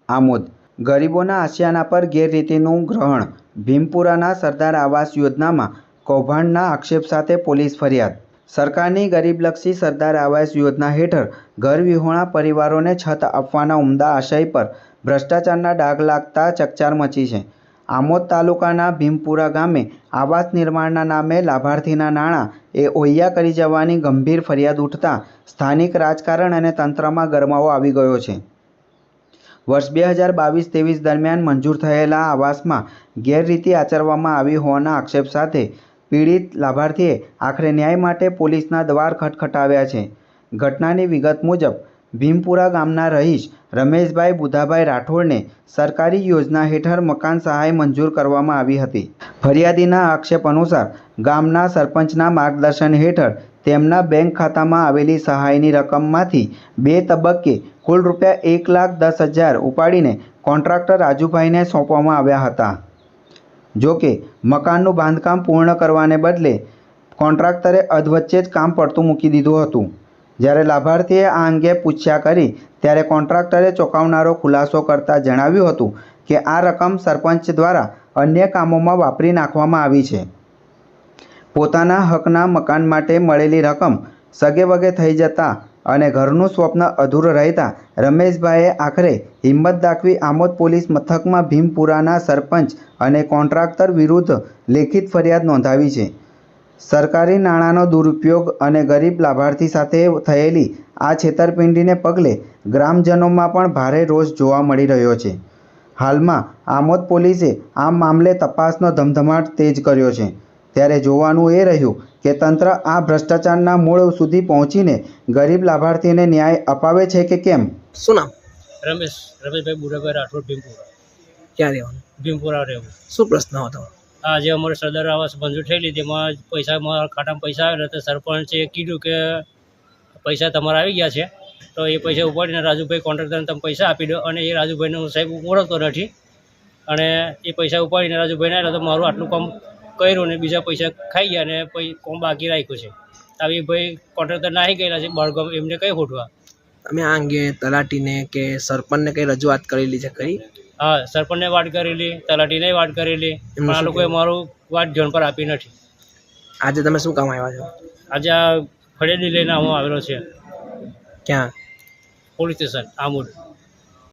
આમોદ ગરીબોના આશિયાના પર ગેરરીતિનું ગ્રહણ, ભીમપુરાના સરદાર આવાસ યોજનામાં કૌભાંડના આક્ષેપ સાથે પોલીસ ફરિયાદ. સરકારની ગરીબલક્ષી સરદાર આવાસ યોજના હેઠળ ઘરવિહોણા પરિવારોને છત આપવાના ઉમદા આશય પર ભ્રષ્ટાચારના ડાઘ લાગતા ચકચાર મચી છે. આમોદ તાલુકાના ભીમપુરા ગામે આવાસ નિર્માણના નામે લાભાર્થીના નાણાં ઓહિયા કરી જવાની ગંભીર ફરિયાદ ઉઠતા સ્થાનિક રાજકારણ અને તંત્રમાં ગરમાવો આવી ગયો છે. વર્ષ 2022-23 દરમિયાન મંજૂર થયેલા આવાસમાં ગેરરીતિ આચરવામાં આવી હોવાના આક્ષેપ સાથે પીડિત લાભાર્થીએ આખરે ન્યાય માટે પોલીસના દ્વાર ખટખટાવ્યા છે. ઘટનાની વિગત મુજબ ભીમપુરા ગામના રહીશ રમેશભાઈ બુધાભાઈ રાઠોડને સરકારી યોજના હેઠળ મકાન સહાય મંજૂર કરવામાં આવી હતી. ફરિયાદીના આક્ષેપ અનુસાર ગામના સરપંચના માર્ગદર્શન હેઠળ તેમના બેંક ખાતામાં આવેલી સહાયની રકમમાંથી 2 તબક્કે કુલ ₹1,10,000 ઉપાડીને કોન્ટ્રાક્ટર રાજુભાઈને સોંપવામાં આવ્યા હતા. જો કે મકાનનું બાંધકામ પૂર્ણ કરવાને બદલે કોન્ટ્રાક્ટરે અધવચ્ચે જ કામ પડતું મૂકી દીધું હતું. જ્યારે લાભાર્થીએ આ અંગે પૂછ્યા કરી ત્યારે કોન્ટ્રાક્ટરે ચોંકાવનારો ખુલાસો કરતા જણાવ્યું હતું કે આ રકમ સરપંચ દ્વારા અન્ય કામોમાં વાપરી નાખવામાં આવી છે. પોતાના હકના મકાન માટે મળેલી રકમ સગેવગે થઈ જતા અને ઘરનું સ્વપ્ન અધૂરું રહેતા રમેશભાઈએ આખરે હિંમત દાખવી આમોદ પોલીસ મથકમાં ભીમપુરાના સરપંચ અને કોન્ટ્રાક્ટર વિરુદ્ધ લેખિત ફરિયાદ નોંધાવી છે. સરકારી નાણાંનો દુરુપયોગ અને ગરીબ લાભાર્થી સાથે થયેલી આ છેતરપિંડીને પગલે ગ્રામજનોમાં પણ ભારે રોષ જોવા મળી રહ્યો છે. હાલમાં આમોદ પોલીસે આ મામલે તપાસનો ધમધમાટ તેજ કર્યો છે. ત્યારે જોવાનું એ રહ્યું કે તંત્ર આ ભ્રષ્ટાચારના મૂળ સુધી પહોંચીને ગરીબ લાભાર્થીને ન્યાય અપાવે છે કે કેમ. શું નામ? રમેશભાઈ બુધાભાઈ રાઠોડ, ભીમપુરા. ક્યાં રહેવાનું? ભીમપુરા રહેવું. શું પ્રશ્ન હતો? આજે અમારે સરદાર આવાસ મંજૂર થયેલી, તેમાં પૈસા મારા ખાતામાં પૈસા આવેલા, તો સરપંચે કીધું કે પૈસા તમારા આવી ગયા છે, તો એ પૈસા ઉપાડીને રાજુભાઈ કોન્ટ્રાક્ટરને તમે પૈસા આપી દો. અને એ રાજુભાઈને હું સાહેબ ઓળખતો નથી, અને એ પૈસા ઉપાડીને રાજુભાઈને આવ્યા તો મારું આટલું કામ કર્યું ને બીજા પૈસા ખાઈ ગયા ને પછી કોમ બાકી રાખ્યું છે. આવી ભાઈ કોન્ટ્રાક્ટર નાહી ગયેલા છે બળગામ, એમને કઈ ખોટવા. તમે આ અંગે તલાટીને કે સરપંચને કઈ રજૂઆત કરેલી છે ખરી? હા, સરપંચને વાત કરેલી, તલાટીને વાત કરેલી, પણ આ લોકોએ મારું વાત ધ્યાન પર આપી નથી. આજે તમે શું કામ આવ્યા છો? આજે આ ફરિયાદી લઈને હું આવેલો છે. ક્યાં? Police station Amod.